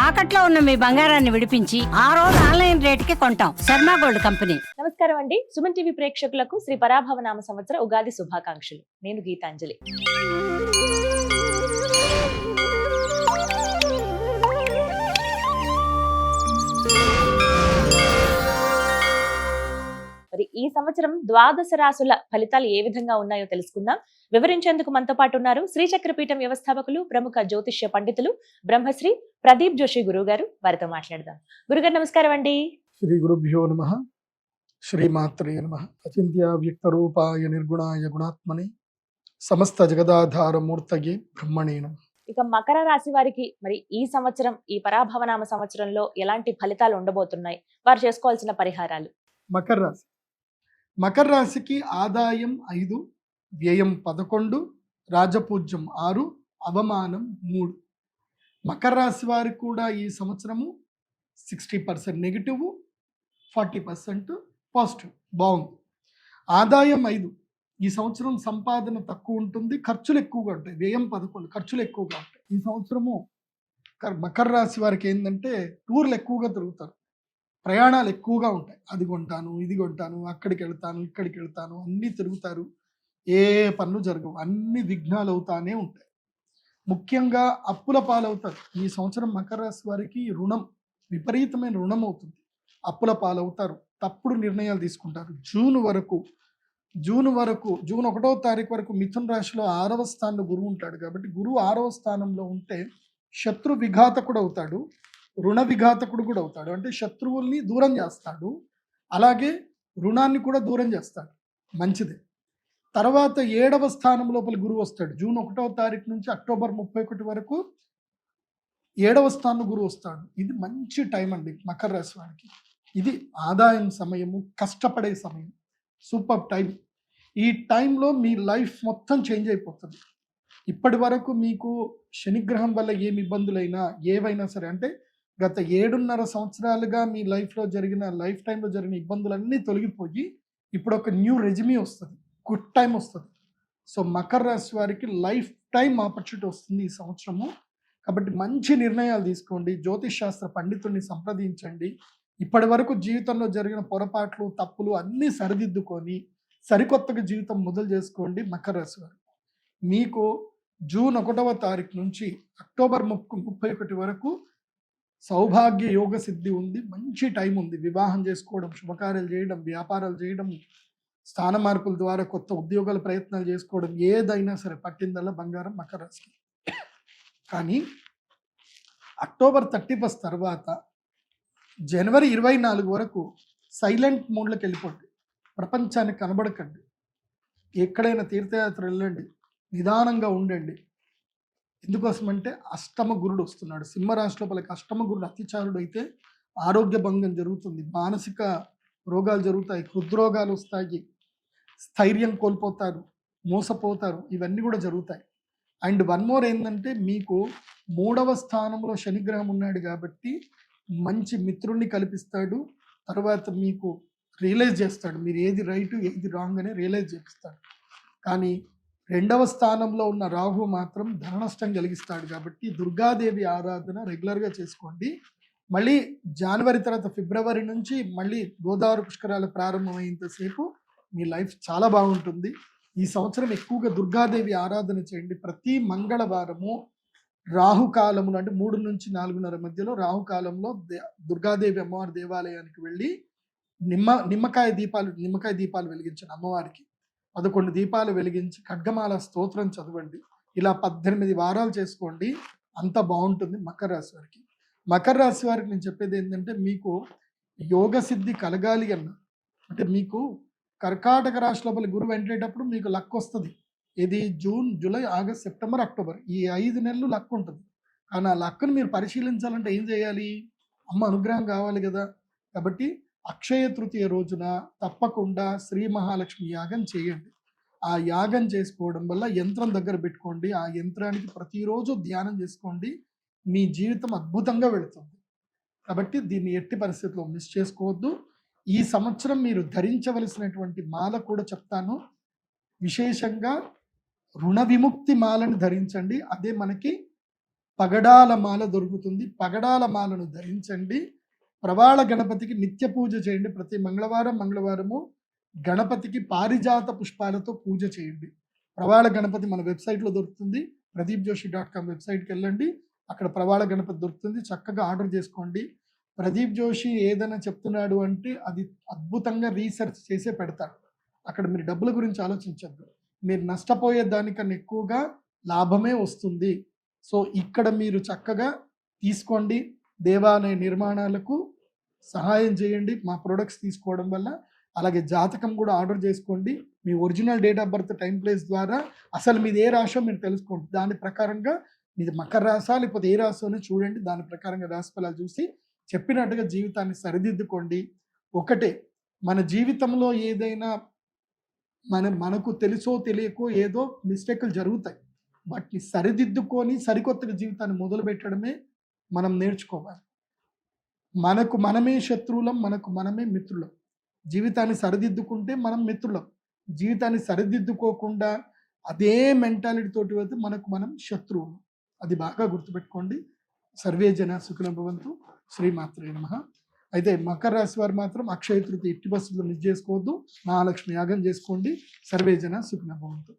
తాకట్లో ఉన్న మీ బంగారాన్ని విడిపించి ఆ రోజు ఆన్లైన్ రేటుకి కొంటాం. Sharma gold company. నమస్కారం అండి. సుమన్ టీవీ ప్రేక్షకులకు శ్రీ పరాభవ నామ సంవత్సర ఉగాది శుభాకాంక్షలు. నేను గీతాంజలి. మరి ఈ సంవత్సరం ద్వాదశ రాసుల ఫలితాలు ఏ విధంగా ఉన్నాయో తెలుసుకుందాం. వివరించేందుకు మనతో పాటు ఉన్నారు శ్రీచక్రపీఠం వ్యవస్థాపకులు, ప్రముఖ జ్యోతిష్య పండితులు బ్రహ్మశ్రీ ప్రదీప్ జోషి గురువు గారు. వారితో మాట్లాడదాం. గురుగారు నమస్కారం అండి. శ్రీ గురుభ్యో నమః. శ్రీమాత్రే నమః. అచింత్య వ్యక్త రూపాయ నిర్గుణాయ గుణాత్మని సమస్త జగదాధార మూర్తయే బ్రహ్మణే నమః. ఇక మకర రాశి వారికి మరి ఈ సంవత్సరం, ఈ పరాభవనామ సంవత్సరంలో ఎలాంటి ఫలితాలు ఉండబోతున్నాయి, వారు చేసుకోవాల్సిన పరిహారాలు? మకర రాశి. మకర రాశికి ఆదాయం 5, వ్యయం 11, రాజపూజ్యం 6, అవమానం 3. మకర రాశి వారికి కూడా ఈ సంవత్సరము 60% నెగిటివ్, 40% పాజిటివ్. బాగుంది. ఆదాయం 5, ఈ సంవత్సరం సంపాదన తక్కువ ఉంటుంది, ఖర్చులు ఎక్కువగా ఉంటాయి. వ్యయం 11, ఖర్చులు ఎక్కువగా ఉంటాయి. ఈ సంవత్సరము మకర రాశి వారికి ఏంటంటే టూర్లు ఎక్కువగా తిరుగుతారు, ప్రయాణాలు ఎక్కువగా ఉంటాయి. అది కొంటాను, ఇది కొంటాను, అక్కడికి వెళ్తాను, ఇక్కడికి వెళ్తాను, అన్నీ తిరుగుతారు. ఏ పనులు జరగవు, అన్ని విఘ్నాలు అవుతానే ఉంటాయి. ముఖ్యంగా అప్పుల పాలవుతారు. ఈ సంవత్సరం మకర రాశి వారికి రుణం, విపరీతమైన రుణం అవుతుంది. అప్పుల పాలవుతారు, తప్పుడు నిర్ణయాలు తీసుకుంటారు. జూన్ 1వ తారీఖు వరకు మిథున రాశిలో 6వ స్థానంలో గురువు ఉంటాడు. కాబట్టి గురువు 6వ స్థానంలో ఉంటే శత్రు విఘాతకుడు అవుతాడు, రుణ విఘాతకుడు కూడా అవుతాడు. అంటే శత్రువుల్ని దూరం చేస్తాడు, అలాగే రుణాన్ని కూడా దూరం చేస్తాడు. మంచిదే. తర్వాత 7వ స్థానం లోపల గురువు వస్తాడు. జూన్ 1వ తారీఖు నుంచి అక్టోబర్ 31 వరకు 7వ స్థానం గురువు వస్తాడు. ఇది మంచి టైం అండి మకర రాశి వారికి. ఇది ఆదాయం సమయము, కష్టపడే సమయం, సూపర్ టైం. ఈ టైంలో మీ లైఫ్ మొత్తం చేంజ్ అయిపోతుంది. ఇప్పటి వరకు మీకు శనిగ్రహం వల్ల ఏమి ఇబ్బందులైనా, ఏవైనా సరే, అంటే గత 7.5 సంవత్సరాలుగా మీ లైఫ్లో లైఫ్ టైంలో జరిగిన ఇబ్బందులన్నీ తొలగిపోయి ఇప్పుడు ఒక న్యూ రెజ్యూమే వస్తుంది, గుడ్ టైం వస్తుంది. సో మకర రాశి వారికి లైఫ్ టైం ఆపర్చునిటీ వస్తుంది ఈ సంవత్సరము. కాబట్టి మంచి నిర్ణయాలు తీసుకోండి, జ్యోతిష్ శాస్త్ర పండితుడిని సంప్రదించండి. ఇప్పటి వరకు జీవితంలో జరిగిన పొరపాట్లు, తప్పులు అన్నీ సరిదిద్దుకొని సరికొత్తగా జీవితం మొదలు చేసుకోండి. మకర రాశి వారు మీకు జూన్ 1వ తారీఖు నుంచి అక్టోబర్ 31 వరకు సౌభాగ్య యోగ సిద్ధి ఉంది. మంచి టైం ఉంది. వివాహం చేసుకోవడం, శుభకార్యాలు చేయడం, వ్యాపారాలు చేయడం, స్థాన మార్పుల ద్వారా కొత్త ఉద్యోగాల ప్రయత్నాలు చేసుకోవడం, ఏదైనా సరే పట్టిందల్లా బంగారం మకర రాశికి. కానీ అక్టోబర్ 31 తర్వాత జనవరి 24 వరకు సైలెంట్ మోడ్లోకి వెళ్ళిపోండి. ప్రపంచానికి కనబడకండి. ఎక్కడైనా తీర్థయాత్ర వెళ్ళండి, నిదానంగా ఉండండి. ఎందుకోసమంటే అష్టమ గురుడు వస్తున్నాడు. సింహరాశి లోపలికి అష్టమ గురుడు అతిచారుడు అయితే ఆరోగ్య భంగం జరుగుతుంది, మానసిక రోగాలు జరుగుతాయి, హృద్రోగాలు వస్తాయి, స్థైర్యం కోల్పోతారు, మోసపోతారు. ఇవన్నీ కూడా జరుగుతాయి. అండ్ వన్ మోర్ ఏంటంటే మీకు 3వ స్థానంలో శనిగ్రహం ఉన్నాడు కాబట్టి మంచి మిత్రుణ్ణి కల్పిస్తాడు. తర్వాత మీకు రియలైజ్ చేస్తాడు, మీరు ఏది రైట్ ఏది రాంగ్ అని రియలైజ్ చేపిస్తాడు. కానీ 2వ స్థానంలో ఉన్న రాహు మాత్రం ధన నష్టం కలిగిస్తాడు. కాబట్టి దుర్గాదేవి ఆరాధన రెగ్యులర్గా చేసుకోండి. మళ్ళీ జనవరి తర్వాత ఫిబ్రవరి నుంచి మళ్ళీ గోదావరి పుష్కరాలు ప్రారంభమైనంతసేపు మీ లైఫ్ చాలా బాగుంటుంది. ఈ సంవత్సరం ఎక్కువగా దుర్గాదేవి ఆరాధన చేయండి. ప్రతి మంగళవారము రాహుకాలములు, అంటే 3 నుంచి 4:30 మధ్యలో రాహుకాలంలో దుర్గాదేవి అమ్మవారి దేవాలయానికి వెళ్ళి నిమ్మకాయ దీపాలు వెలిగించండి. అమ్మవారికి 11 దీపాలు వెలిగించి ఖడ్గమాల స్తోత్రం చదవండి. ఇలా 18 వారాలు చేసుకోండి. అంత బాగుంటుంది మకర రాశి వారికి. మకర రాశి వారికి నేను చెప్పేది ఏంటంటే మీకు యోగ సిద్ధి కలగాలి అన్న, అంటే మీకు కర్కాటక రాశి లోపల గురువు ఎంటేటప్పుడు మీకు లక్ వస్తుంది. ఇది June, July, August, September, October, ఈ 5 నెలలు లక్ ఉంటుంది. కానీ ఆ లక్ను మీరు పరిశీలించాలంటే ఏం చేయాలి? అమ్మ అనుగ్రహం కావాలి కదా. కాబట్టి అక్షయ తృతీయ రోజున తప్పకుండా శ్రీ మహాలక్ష్మి యాగం చేయండి. ఆ యాగం చేసుకోవడం వల్ల యంత్రం దగ్గర పెట్టుకోండి. ఆ యంత్రానికి ప్రతిరోజు ధ్యానం చేసుకోండి. మీ జీవితం అద్భుతంగా వెళుతుంది. కాబట్టి దీన్ని ఎట్టి పరిస్థితుల్లో మిస్ చేసుకోవద్దు. ఈ సంవత్సరం మీరు ధరించవలసినటువంటి మాల కూడా చెప్తాను. విశేషంగా రుణ విముక్తి మాలను ధరించండి. అదే మనకి పగడాల మాల దొరుకుతుంది. పగడాల మాలను ధరించండి. ప్రవాళ గణపతికి నిత్య పూజ చేయండి. ప్రతి మంగళవారము గణపతికి పారిజాత పుష్పాలతో పూజ చేయండి. ప్రవాళ గణపతి మన వెబ్సైట్లో దొరుకుతుంది. pradeepjoshi.com వెబ్సైట్కి వెళ్ళండి. అక్కడ ప్రవాళ గణపతి దొరుకుతుంది. చక్కగా ఆర్డర్ చేసుకోండి. ప్రదీప్ జోషి ఏదైనా చెప్తున్నాడు అంటే అది అద్భుతంగా రీసెర్చ్ చేసే పెడతాడు. అక్కడ మీరు డబ్బుల గురించి ఆలోచించద్దు. మీరు నష్టపోయే దానికన్నా ఎక్కువగా లాభమే వస్తుంది. సో ఇక్కడ మీరు చక్కగా తీసుకోండి. దేవాలయ నిర్మాణాలకు సహాయం చేయండి మా ప్రొడక్ట్స్ తీసుకోవడం వల్ల. అలాగే జాతకం కూడా ఆర్డర్ చేసుకోండి. మీ original date of birth, time, place ద్వారా అసలు మీది ఏ రాశో మీరు తెలుసుకోండి. దాని ప్రకారంగా మీది మకర రాశా లేకపోతే ఏ రాశోని చూడండి. దాని ప్రకారంగా రాశి ఫలాలు చూసి చెప్పినట్టుగా జీవితాన్ని సరిదిద్దుకోండి. ఒకటే, మన జీవితంలో ఏదైనా మనకు తెలుసో తెలియకో ఏదో మిస్టేక్లు జరుగుతాయి. వాటిని సరిదిద్దుకొని సరికొత్తగా జీవితాన్ని మొదలు పెట్టడమే మనం నేర్చుకోవాలి. మనకు మనమే శత్రువులం, మనకు మనమే మిత్రులం. జీవితాన్ని సరిదిద్దుకుంటే మనం మిత్రులం. జీవితాన్ని సరిదిద్దుకోకుండా అదే మెంటాలిటీ తోటి వెళ్తే మనకు మనం శత్రువులు. అది బాగా గుర్తుపెట్టుకోండి. సర్వే జన సుఖినో భవంతు. శ్రీమాత్రే నమః. అయితే మకర రాశి వారు మాత్రం అక్షయ తృతీయ ఎట్టి బస్సులో మిస్ చేసుకోవద్దు. మహాలక్ష్మి యాగం చేసుకోండి. సర్వే జన సుఖినో భవంతు.